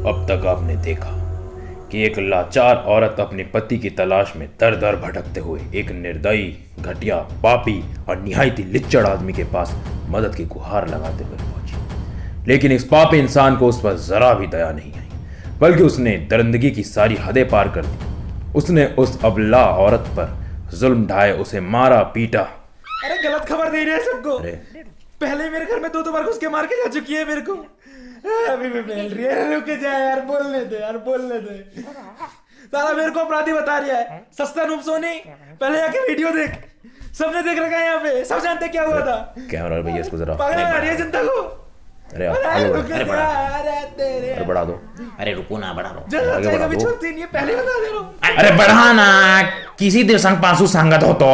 अब तक आपने देखा कि एक लाचार औरत अपने पति की तलाश में दर दर भटकते हुए एक निर्दयी, घटिया, पापी और निहायती लिच्चड़ आदमी के पास मदद की गुहार लगाते हुए पहुंची। लेकिन इस पापी इंसान को उस पर जरा भी दया नहीं आई, बल्कि उसने दरिंदगी की सारी हदें पार कर दी। उसने उस अबला औरत पर जुल्म ढाए उसे मारा पीटा। अरे गलत खबर दे रहे हैं सबको। पहले मेरे घर में दो बार घुस के मार के जा चुकी है मेरे को। अभी भी फैल रही है। रुक जा यार, बोलने दे। साला मेरे को अपराधी बता रहा है। सस्ता नूब सोनी, पहले जाके वीडियो देख। सबने देख रखा है यहाँ पे, सब जानते क्या हुआ था। कैमरा भैया इसको जरा पागल बना रही है जनता को। अरे बढ़ा दो। अरे रुको ना, बढ़ा दो। कभी छोड़ती नहीं है, पहले बता दे रहा हूँ। अरे बढ़ा ना, किसी दिवसांग पासू संगत हो तो।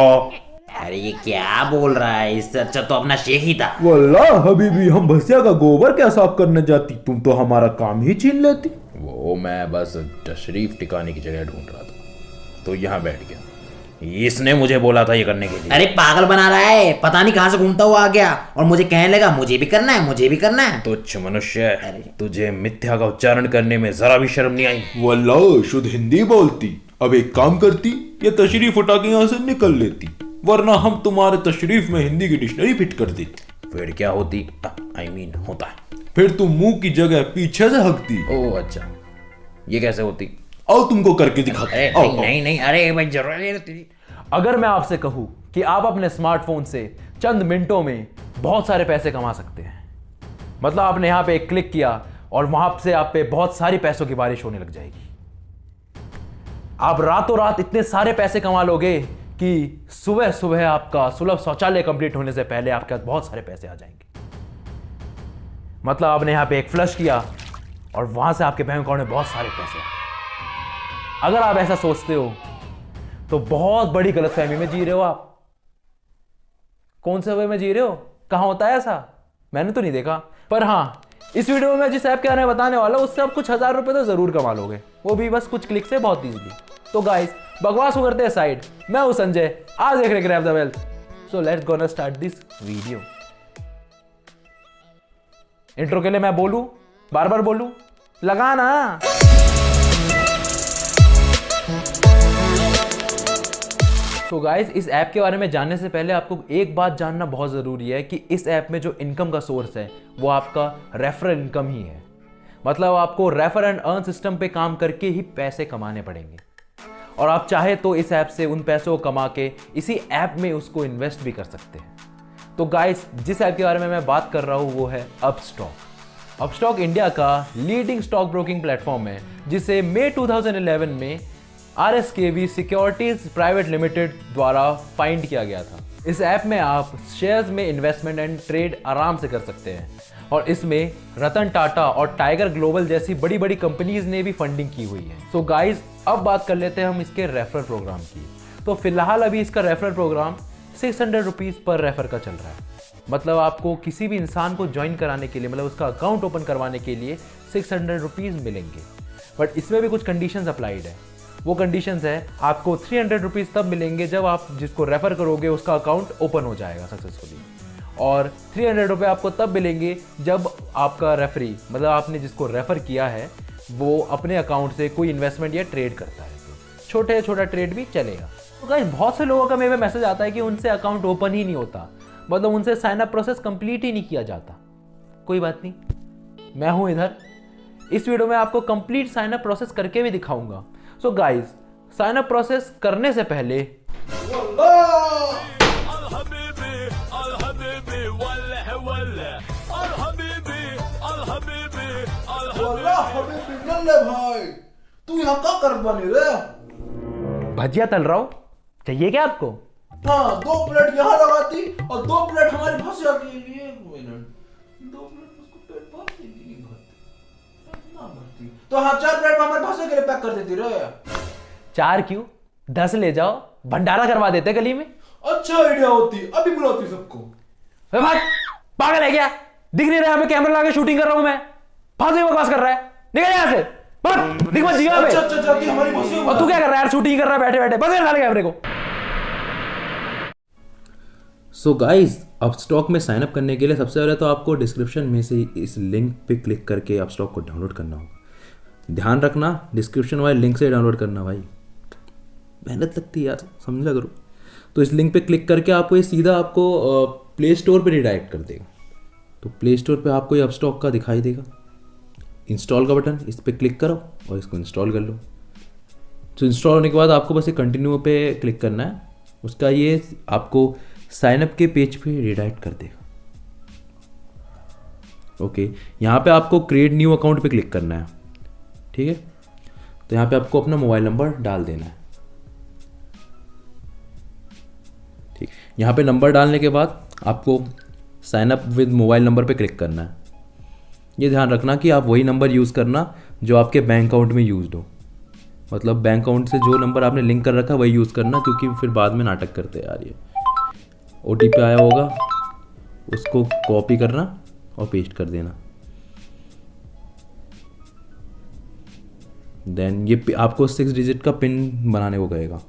अरे ये क्या बोल रहा है, इससे अच्छा तो अपना शेख ही था। वल्लाह हबीबी, हम भैंसिया का गोबर क्या साफ करने जाती, तुम तो हमारा काम ही छीन लेती। वो मैं बस तशरीफ टिकाने की जगह ढूंढ रहा था तो यहाँ बैठ गया। इसने मुझे बोला था ये करने के लिए। अरे पागल बना रहा है, पता नहीं कहां से घूमता हुआ आ गया और मुझे कहने लगा मुझे भी करना है। तुच्छ मनुष्य, तुझे मिथ्या का उच्चारण करने में जरा भी शर्म नहीं आई। वल्लाह शुद्ध हिंदी बोलती। अब एक काम करती, ये तशरीफ उठा के यहाँ से निकल लेती, वरना हम तुम्हारे तशरीफ में हिंदी की डिक्शनरी फिट कर देती। फिर क्या होती? होता है। फिर तुम मुंह की जगह पीछे से हकती। ओह अच्छा, ये कैसे होती? आओ तुमको करके दिखाते। नहीं, अरे भाई जरूर। अगर मैं आपसे कहूं कि आप अपने स्मार्टफोन से चंद मिनटों में बहुत सारे पैसे कमा सकते हैं, मतलब आपने यहां पे एक क्लिक किया और वहां से आप पे बहुत सारी पैसों की बारिश होने लग जाएगी। आप रातों रात इतने सारे पैसे कमा लोगे कि सुबह सुबह आपका सुलभ शौचालय कंप्लीट होने से पहले आपके पास बहुत सारे पैसे आ जाएंगे। मतलब आपने यहां पे एक फ्लश किया और वहां से आपके बैंक अकाउंट में बहुत सारे पैसे आ गए। अगर आप ऐसा सोचते हो तो बहुत बड़ी गलतफहमी में जी रहे हो आप। कौन से वे में जी रहे हो? कहां होता है ऐसा? मैंने तो नहीं देखा। पर हां, इस वीडियो में मैं जिस ऐप के बारे में बताने वाला हूं उससे आप कुछ हजार रुपए तो जरूर कमा लोगे, वो भी बस कुछ क्लिक से, बहुत इजीली। तो गाइस, बकवास को करते हैं साइड, मैं हूं संजय, आज देख रहे grab the wealth. So let's gonna start this video. Intro के लिए मैं बोलूं, बार बार बोलूं? लगा ना। तो गाइस, इस ऐप के बारे में जानने से पहले आपको एक बात जानना बहुत ज़रूरी है कि इस ऐप में जो इनकम का सोर्स है वो आपका रेफरल इनकम ही है। मतलब आपको रेफर एंड अर्न सिस्टम पे काम करके ही पैसे कमाने पड़ेंगे और आप चाहे तो इस ऐप से उन पैसों को कमा के इसी ऐप में उसको इन्वेस्ट भी कर सकते हैं। तो गाइस, जिस ऐप के बारे में मैं बात कर रहा हूँ वो है अपस्टॉक। अपस्टॉक इंडिया का लीडिंग स्टॉक ब्रोकिंग प्लेटफॉर्म है जिसे मई 2011 में RSKV सिक्योरिटीज प्राइवेट लिमिटेड द्वारा फाइंड किया गया था। इस ऐप में आप शेयर्स में इन्वेस्टमेंट एंड ट्रेड आराम से कर सकते हैं और इसमें रतन टाटा और टाइगर ग्लोबल जैसी बड़ी बड़ी कंपनीज ने भी फंडिंग की हुई है। सो गाइस, अब बात कर लेते हैं हम इसके रेफरल प्रोग्राम की। तो फिलहाल अभी इसका रेफरल प्रोग्राम 600 रुपीज़ पर रेफर का चल रहा है। मतलब आपको किसी भी इंसान को ज्वाइन कराने के लिए, मतलब उसका अकाउंट ओपन करवाने के लिए 600 रुपीज़ मिलेंगे। बट इसमें भी कुछ कंडीशंस अप्लाइड है। वो कंडीशंस है, आपको 300 रुपीज़ तब मिलेंगे जब आप जिसको रेफ़र करोगे उसका अकाउंट ओपन हो जाएगा सक्सेसफुली, और 300 रुपये आपको तब मिलेंगे जब आपका रेफरी, मतलब आपने जिसको रेफ़र किया है, वो अपने अकाउंट से कोई इन्वेस्टमेंट या ट्रेड करता है। तो छोटा ट्रेड भी चलेगा। तो गाइस, बहुत से लोगों का मेरे मैसेज आता है कि उनसे अकाउंट ओपन ही नहीं होता, मतलब उनसे साइन अप प्रोसेस कंप्लीट ही नहीं किया जाता। कोई बात नहीं, मैं हूँ इधर। इस वीडियो में आपको कंप्लीट साइन अप प्रोसेस करके भी दिखाऊंगा। So guys, sign up process करने से पहले भाई तू यहाँ क्या कर बने रे? भजिया तल रहा हूं, चाहिए क्या आपको? हाँ, 2 प्लेट यहाँ लगाती और 2 प्लेट हमारी भजिया के लिए। 1 मिनट, 2 प्लेट उसको पेट भरती नहीं भरती तो हाँ 4 प्लेट हमारे भजिया के लिए पैक कर देती रे। 4 क्यों, 10 ले जाओ, भंडारा करवा देते गली में। अच्छा आइडिया होती, अभी बुलाती सबको। पागल है क्या? दिख नहीं रहा है? कैमरा लगा के शूटिंग कर रहा हूं मैं। फांसी बकवास कर रहा है, निकल यहां से। दिख मत जिया। अच्छा हमारी भजिया। और तू क्या कर रहा है यार? शूटिंग कर रहा है बैठे बैठे, बस कर कैमरे को। सो गाइज, अपस्टॉक में साइन अप करने के लिए सबसे पहले तो आपको डिस्क्रिप्शन में से इस लिंक पे क्लिक करके अपस्टॉक को डाउनलोड करना होगा। ध्यान रखना डिस्क्रिप्शन वाले लिंक से डाउनलोड करना भाई, मेहनत लगती है यार, समझा करो। तो इस लिंक पे क्लिक करके आपको ये सीधा आपको प्ले स्टोर पे रिडायरेक्ट कर देगा। तो प्ले स्टोर पे आपको ये अपस्टॉक का दिखाई देगा इंस्टॉल का बटन, इस पर क्लिक करो और इसको इंस्टॉल कर लो। तो इंस्टॉल होने के बाद आपको बस ये कंटिन्यू पे क्लिक करना है, उसका ये आपको साइनअप के पेज पे रिडायरेक्ट कर देगा। ओके, यहाँ पे आपको क्रिएट न्यू अकाउंट पे क्लिक करना है, ठीक है। तो यहाँ पे आपको अपना मोबाइल नंबर डाल देना है, ठीक। यहाँ पे नंबर डालने के बाद आपको sign up with mobile number पे क्लिक करना है। ये ध्यान रखना कि आप वही नंबर यूज़ करना जो आपके बैंक अकाउंट में यूज्ड हो, मतलब बैंक अकाउंट से जो नंबर आपने लिंक कर रखा है वही यूज़ करना, क्योंकि फिर बाद में नाटक करते हैं यार। ये OTP आया होगा, उसको कॉपी करना और पेस्ट कर देना। देन ये आपको 6 डिजिट का पिन बनाने को कहेगा,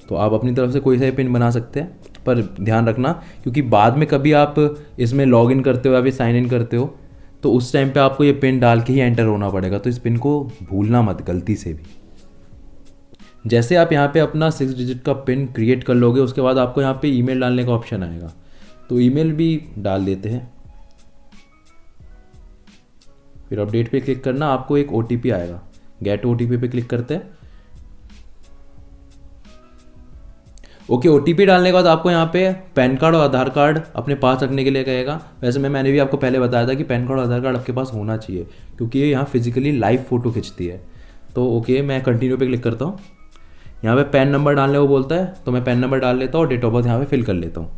तो आप अपनी तरफ से कोई सा भी पिन बना सकते हैं, पर ध्यान रखना क्योंकि बाद में कभी आप इसमें लॉग इन करते हो या फिर साइन इन करते हो तो उस टाइम पे आपको ये पिन डाल के ही एंटर होना पड़ेगा, तो इस पिन को भूलना मत गलती से भी। जैसे आप यहाँ पे अपना 6 डिजिट का पिन क्रिएट कर लोगे, उसके बाद आपको यहाँ पे ईमेल डालने का ऑप्शन आएगा, तो ईमेल भी डाल देते हैं। फिर अपडेट पे क्लिक करना, आपको एक OTP आएगा, गेट OTP पे क्लिक करते हैं। ओके, OTP डालने के बाद आपको यहाँ पे पैन कार्ड और आधार कार्ड अपने पास रखने के लिए कहेगा। वैसे मैंने भी आपको पहले बताया था कि पैन कार्ड और आधार कार्ड आपके पास होना चाहिए, क्योंकि ये यहाँ फिजिकली लाइव फोटो खींचती है। तो ओके, मैं कंटिन्यू पे क्लिक करता हूँ। यहाँ पे पैन नंबर डालने को बोलता है, तो मैं पैन नंबर डाल लेता हूँ और डेट ऑफ बर्थ यहाँ पे फिल कर लेता हूँ।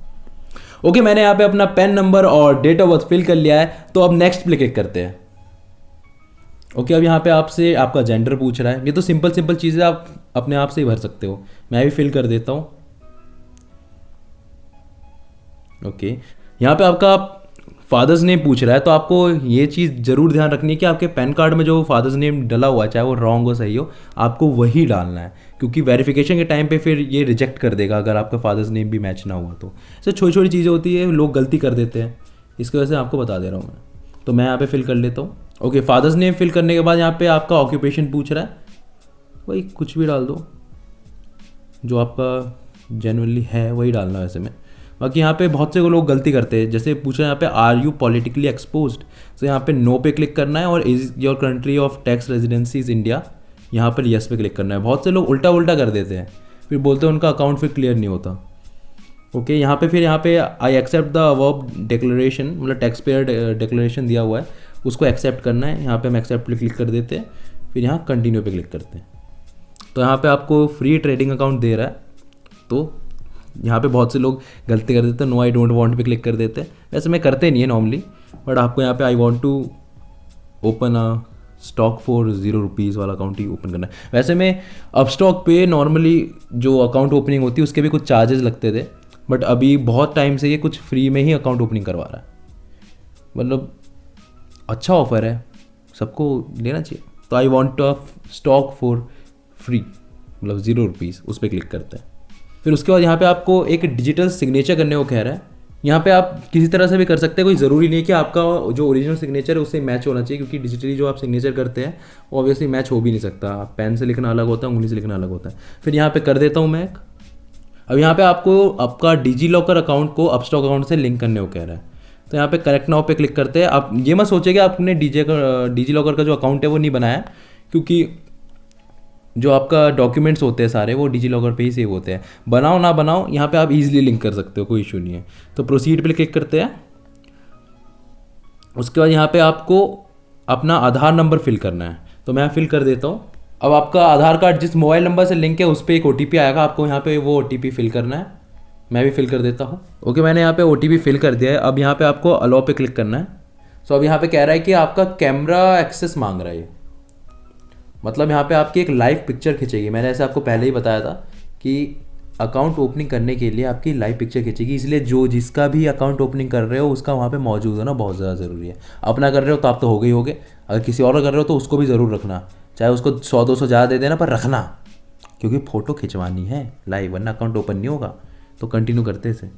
ओके, मैंने यहाँ पे अपना पैन नंबर और डेट ऑफ बर्थ फिल कर लिया है, तो अब नेक्स्ट पे क्लिक करते हैं। ओके, अब यहाँ पे आपसे आपका जेंडर पूछ रहा है। ये तो सिंपल चीज़ें आप अपने आप से ही भर सकते हो, मैं भी फिल कर देता हूँ। ओके, यहाँ पे आपका फादर्स नेम पूछ रहा है, तो आपको ये चीज़ ज़रूर ध्यान रखनी है कि आपके पैन कार्ड में जो फादर्स नेम डला हुआ है, चाहे वो रॉन्ग हो सही हो, आपको वही डालना है, क्योंकि वेरिफिकेशन के टाइम पे फिर ये रिजेक्ट कर देगा अगर आपका फादर्स नेम भी मैच ना हुआ तो। ऐसे छोटी छोटी चीज़ें होती है, लोग गलती कर देते हैं, इसकी वजह से आपको बता दे रहा हूँ मैं। तो मैं यहाँ पे फिल कर लेता हूँ। ओके, फादर्स नेम फिल करने के बाद यहाँ पे आपका ऑक्यूपेशन पूछ रहा है, वही कुछ भी डाल दो जो आपका जेन्युइनली है, वही डालना है वैसे में। बाकी यहाँ पे बहुत से लोग गलती करते हैं, जैसे पूछ रहे हैं यहाँ पे आर यू पॉलिटिकली एक्सपोज्ड, तो यहाँ पे नो पे क्लिक करना है, और is your country of tax residency is India, यहाँ पर यस पे क्लिक करना है। बहुत से लोग उल्टा कर देते हैं, फिर बोलते हैं उनका अकाउंट फिर क्लियर नहीं होता। ओके, यहाँ पे I accept the above declaration, मतलब टैक्स पेयर डिक्लेरेशन दिया हुआ है, उसको एक्सेप्ट करना है। यहाँ पे हम एक्सेप्ट पे क्लिक कर देते हैं, फिर यहाँ कंटिन्यू पे क्लिक करते हैं। तो यहाँ पे आपको फ्री ट्रेडिंग अकाउंट दे रहा है, तो यहाँ पे बहुत से लोग गलती कर देते हैं, नो आई डोंट वांट पे क्लिक कर देते हैं। वैसे मैं करते नहीं है नॉर्मली, बट आपको यहाँ पे I want to open a stock for 0 rupees वाला अकाउंट ही ओपन करना है। वैसे में अपस्टॉक पे नॉर्मली जो अकाउंट ओपनिंग होती है उसके भी कुछ चार्जेस लगते थे, बट अभी बहुत टाइम से ये कुछ फ्री में ही अकाउंट ओपनिंग करवा रहा है, मतलब अच्छा ऑफर है, सबको लेना चाहिए। तो I want a stock for free, मतलब 0 रुपीज़, उस पर क्लिक करते हैं। फिर उसके बाद यहाँ पे आपको एक डिजिटल सिग्नेचर करने को कह रहा है। यहाँ पे आप किसी तरह से भी कर सकते हैं, कोई ज़रूरी नहीं है कि आपका जो ओरिजिनल सिग्नेचर है उससे मैच होना चाहिए, क्योंकि डिजिटली जो आप सिग्नेचर करते हैं वो ऑब्वियसली मैच हो भी नहीं सकता। पेन से लिखना अलग होता है, उंगली से लिखना अलग होता है। फिर यहाँ पे कर देता हूँ मैं। अब यहाँ पे आपको आपका डिजी लॉकर अकाउंट को अपस्टॉक अकाउंट से लिंक करने को कह रहा है, तो यहाँ पे करेक्ट नाउ पे क्लिक करते हैं। आप ये मत सोचिए कि आपने डिजी लॉकर का जो अकाउंट है वो नहीं बनाया, क्योंकि जो आपका डॉक्यूमेंट्स होते हैं सारे वो डिजी लॉकर पे ही सेव होते हैं। बनाओ ना बनाओ, यहाँ पे आप इजीली लिंक कर सकते हो, कोई इशू नहीं है। तो प्रोसीड पे क्लिक करते हैं। उसके बाद यहाँ पे आपको अपना आधार नंबर फिल करना है, तो मैं फिल कर देता हूँ। अब आपका आधार कार्ड जिस मोबाइल नंबर से लिंक है उस पर एक OTP आएगा, आपको यहाँ पे वो OTP फिल करना है। मैं भी फिल कर देता हूँ। ओके, मैंने यहाँ पे OTP फिल कर दिया है। अब यहाँ पे आपको अलाउ पे क्लिक करना है। सो अब यहाँ पे कह रहा है कि आपका कैमरा एक्सेस मांग रहा है, मतलब यहाँ पे आपकी एक लाइव पिक्चर खींचेगी। मैंने ऐसे आपको पहले ही बताया था कि अकाउंट ओपनिंग करने के लिए आपकी लाइव पिक्चर खींचेगी, इसलिए जो जिसका भी अकाउंट ओपनिंग कर रहे हो उसका वहाँ पे मौजूद होना बहुत ज़्यादा ज़रूरी है। अपना कर रहे हो तो आप तो हो गए होगे, अगर किसी और का कर रहे हो तो उसको भी ज़रूर रखना, चाहे उसको 100-200 ज़्यादा दे देना, पर रखना, क्योंकि फ़ोटो खिंचवानी है लाइव, वरना अकाउंट ओपन नहीं होगा। तो कंटिन्यू करते इसे।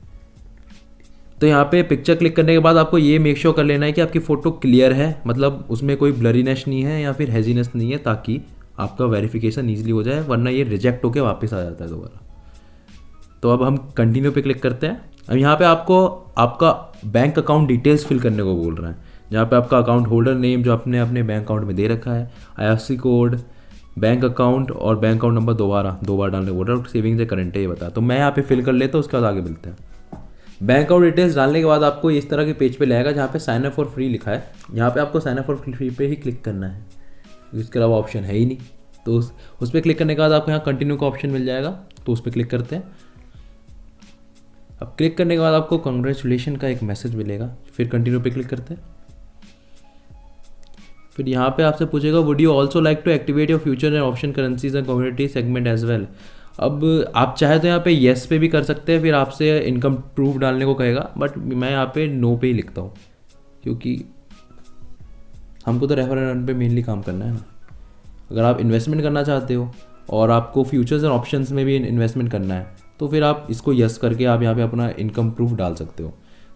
तो यहाँ पे पिक्चर क्लिक करने के बाद आपको ये मेक श्योर कर लेना है कि आपकी फ़ोटो क्लियर है, मतलब उसमें कोई ब्लरीनेस नहीं है या फिर हैजीनेस नहीं है, ताकि आपका वेरिफिकेशन ईजिली हो जाए, वरना ये रिजेक्ट होकर वापस आ जाता है दोबारा। तो अब हम कंटिन्यू पे क्लिक करते हैं। अब यहाँ पे आपको आपका बैंक अकाउंट डिटेल्स फिल करने को बोल रहा है, जहाँ पे आपका अकाउंट होल्डर नेम जो आपने अपने बैंक अकाउंट में दे रखा है, IFSC कोड, बैंक अकाउंट और बैंक अकाउंट नंबर दो बार डालने बोल रहा है, और सेविंग्स है करंट है ये बता। तो मैं यहाँ पे फिल कर लेता हूँ, उसके बाद आगे मिलते हैं। बैंक अकाउंट डिटेल्स डालने के बाद आपको इस तरह के पेज पे लाएगा जहाँ पे साइन अप फॉर फ्री लिखा है। यहाँ पे आपको साइन अप फॉर फ्री पे ही क्लिक करना है, इसके अलावा ऑप्शन है ही नहीं। तो उस पर क्लिक करने के बाद आपको यहाँ कंटिन्यू का ऑप्शन मिल जाएगा, तो उस पर क्लिक करते हैं। अब क्लिक करने के बाद आपको कॉन्ग्रेचुलेशन का एक मैसेज मिलेगा, फिर कंटिन्यू पे क्लिक करते हैं। फिर यहाँ पे आपसे पूछेगा would you also like to activate your future and option currencies and commodity segment as well. अब आप चाहे तो यहाँ पे येस पे भी कर सकते हैं, फिर आपसे इनकम प्रूफ डालने को कहेगा, बट मैं यहाँ पे नो पे ही लिखता हूँ, क्योंकि हमको तो रेफर एंड अर्न पे मेनली काम करना है ना। अगर आप इन्वेस्टमेंट करना चाहते हो और आपको फ्यूचर्स एंड ऑप्शंस में भी इन्वेस्टमेंट करना है, तो फिर आप इसको यस करके आप यहाँ पे अपना इनकम प्रूफ डाल सकते हो।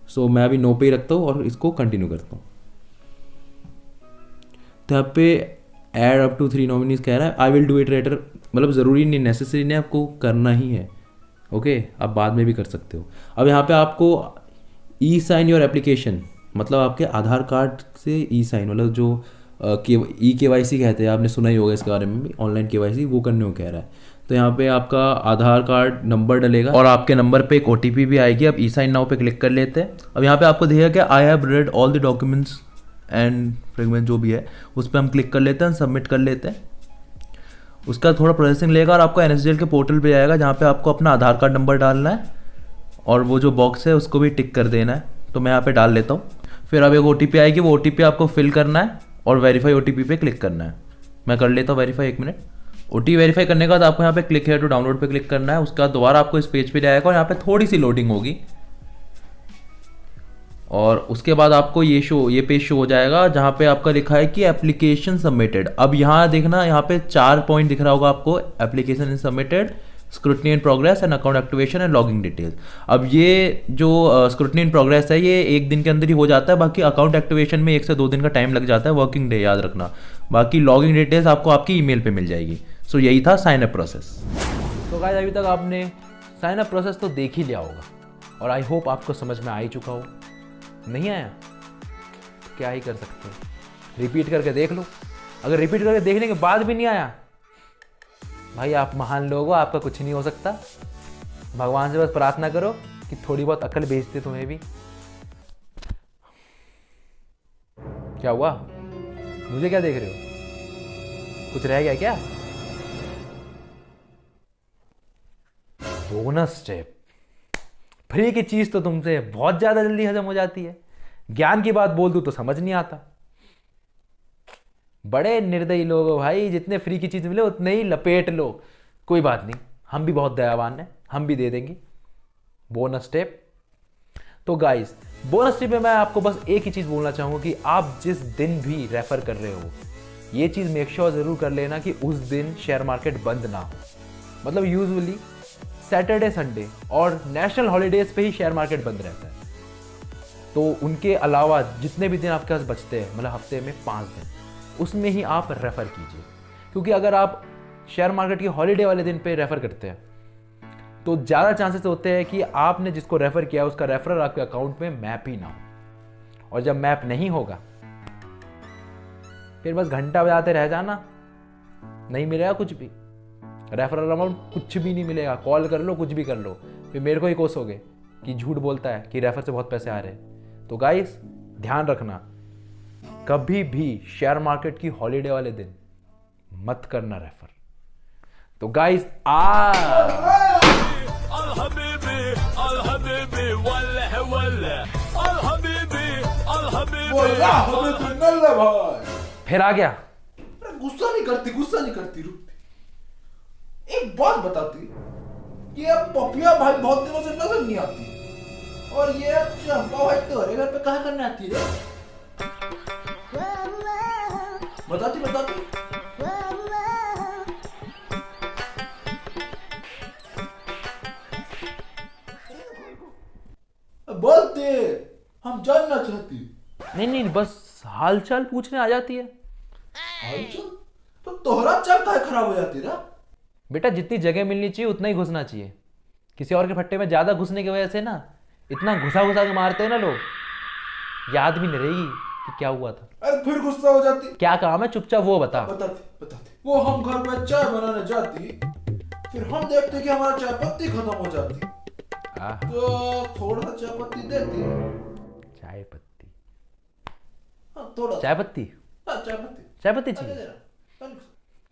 सो मैं अभी नो पे ही रखता हूँ और इसको कंटिन्यू करता हूँ। तो यहाँ पे ऐड अप टू 3 नॉमिनीज कह रहा है, I will do it later, मतलब ज़रूरी नहीं, नेसेसरी नहीं, आपको करना ही है। ओके, आप बाद में भी कर सकते हो। अब यहाँ पे आपको ई साइन योर एप्लीकेशन, मतलब आपके आधार कार्ड से ई साइन, मतलब जो KYC कहते हैं, आपने सुना ही होगा इसके बारे में भी, ऑनलाइन KYC, वो करने को कह रहा है। तो यहाँ पे आपका आधार कार्ड नंबर डलेगा और आपके नंबर पे एक OTP भी आएगी। अब ई साइन नाउ पे क्लिक कर लेते हैं। अब यहाँ पे आपको दिखेगा कि I have read all the documents and fragment जो भी है, उस पर हम क्लिक कर लेते हैं, सबमिट कर लेते हैं। उसका थोड़ा प्रोसेसिंग लेगा और आपको NSDL के पोर्टल पे जाएगा, जहाँ पे आपको अपना आधार कार्ड नंबर डालना है और वो जो बॉक्स है उसको भी टिक कर देना है। तो मैं यहाँ पे डाल लेता हूँ। फिर अब एक OTP आएगी, वो OTP आपको फिल करना है और वेरीफाई OTP पे क्लिक करना है। मैं कर लेता हूँ वेरीफाई, 1 मिनट। OTP वेरीफाई करने के बाद आपको यहाँ पे क्लिक है टू डाउनलोड पे क्लिक करना है। उसके बाद दोबारा आपको इस पेज पे जाएगा और यहाँ पे थोड़ी सी लोडिंग होगी और उसके बाद आपको ये पेज शो हो जाएगा, जहाँ पे आपका लिखा है कि एप्लीकेशन सबमिटेड। अब यहाँ देखना, यहाँ पे 4 पॉइंट दिख रहा होगा आपको, application is submitted, scrutiny in progress and account activation and logging details. अब ये जो स्क्रूटनी इन प्रोग्रेस है, ये 1 दिन के अंदर ही हो जाता है, बाकी अकाउंट एक्टिवेशन में 1 से 2 दिन का टाइम लग जाता है, वर्किंग डे, याद रखना। बाकी लॉगिंग डिटेल्स आपको आपकी ईमेल पे मिल जाएगी। सो यही था साइन अप प्रोसेस। तो गाइस अभी तक आपने साइन अप प्रोसेस तो देख ही लिया होगा और आई होप आपको समझ में आ ही चुका हो। नहीं आया तो क्या ही कर सकते हैं, रिपीट करके देख लो। अगर रिपीट करके देखने के बाद भी नहीं आया, भाई आप महान लोग हो, आपका कुछ नहीं हो सकता। भगवान से बस प्रार्थना करो कि थोड़ी बहुत अकल भेज दे तुम्हें भी। क्या हुआ, मुझे क्या देख रहे हो, कुछ रह गया क्या? बोनस स्टेप, फ्री की चीज तो तुमसे बहुत ज्यादा जल्दी हजम हो जाती है, ज्ञान की बात बोल दूं तो समझ नहीं आता। बड़े निर्दयी लोग हो भाई, जितने फ्री की चीज मिले उतने ही लपेट लो। कोई बात नहीं, हम भी बहुत दयावान हैं, हम भी दे देंगे बोनस स्टेप। तो गाइस, बोनस स्टेप में मैं आपको बस एक ही चीज बोलना चाहूंगा कि आप जिस दिन भी रेफर कर रहे हो, ये चीज मेक श्योर जरूर कर लेना कि उस दिन शेयर मार्केट बंद ना हो। मतलब यूजुअली सैटरडे, संडे और नेशनल हॉलीडेज पे ही शेयर मार्केट बंद रहता है। तो उनके अलावा जितने भी दिन आपके पास बचते हैं, मतलब हफ्ते में 5 दिन, उसमें ही आप रेफर कीजिए। क्योंकि अगर आप शेयर मार्केट की हॉलीडे वाले दिन पे रेफर करते हैं तो ज़्यादा चांसेस होते हैं कि आपने जिसको रेफर किया उसका रेफरल आपके अकाउंट में मैप ही ना हो। और जब मैप नहीं होगा फिर बस घंटा बजाते रह जाना, नहीं मिलेगा कुछ भी, रेफरल अमाउंट कुछ भी नहीं मिलेगा। कॉल कर लो, कुछ भी कर लो, फिर मेरे को ही कोसोगे कि झूठ बोलता है कि रेफर से बहुत पैसे आ रहे हैं। तो गाइस ध्यान रखना, कभी भी शेयर मार्केट की हॉलीडे वाले दिन मत करना रेफर। तो गाइस फिर आ गया। गुस्सा नहीं करती रुकती। एक बात बताती, ये पपिया भाई बहुत दिनों से नजर नहीं आती, और ये चंपा भाई तुम्हारे घर पे कहाँ करने आती है? बताती बोलती चाहते हैं, हम जानना चाहते हैं। नहीं नहीं, बस हालचाल पूछने आ जाती है। हालचाल? तो तोहरा चाल काहे खराब हो जाती ना? बेटा जितनी जगह मिलनी चाहिए उतना ही घुसना चाहिए। किसी और के फट्टे में ज्यादा घुसने की वजह से ना इतना घुसा घुसा के मारते हैं ना लोग, याद भी नहीं रहेगी कि क्या हुआ था। अरे फिर गुस्सा हो जाती। क्या काम है, चुपचाप वो बता। बताते। वो हम घर में चाय बनाने जाती, फिर हम देखते कि हमारा चाय पत्ती खत्म हो जाती, तो थोड़ा सा चाय पत्ती देती। चाय पत्ती? हाँ थोड़ा। चाय पत्ती? हाँ चाय पत्ती। चाय पत्ती चाहिए? चाहिए?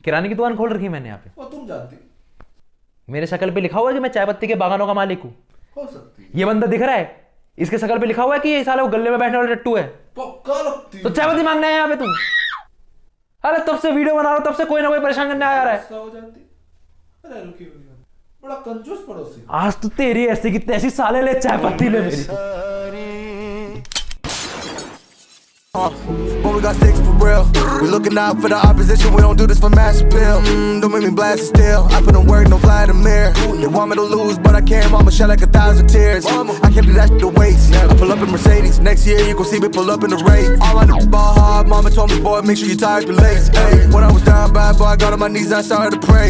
किराने की दुकान खोल रखी है मैंने यहाँ पे। वो तुम जानती। मेरे शक्ल पे लिखा हुआ है कि मैं चाय पत्ती के बागानों का मालिक हूँ। हो सकती। ये बंदा दिख रहा है, इसके शक्ल पे लिखा हुआ है कि ये साला वो गले में बैठने वाला टट्टू है। पक्का लगती। तो चाय पत्ती मांगने आया यहाँ पे तुम? अरे तब से वीडियो बना रहा हूँ, तब से कोई ना कोई परेशान करने आ रहा है। गुस्सा हो जाती। अरे रुकी, बड़ा कंजूस पड़ोसी। आज तो तेरी ऐसी की तैसी, साले ले चाय पत्ती ले मेरी। When we got sticks for real, we looking out for the opposition. We don't do this for mass appeal. Don't make me blast it still. I put in work, no Vladimir. They want me to lose, but I can't. Mama shed like 1,000 tears. I can't do that shit to waste. I pull up in Mercedes. Next year you gon' see me pull up in the Wraith. All I know ball hard. Mama told me, boy, make sure you tie up your legs. Hey, when I was down bad, boy, I got on my knees and I started to pray.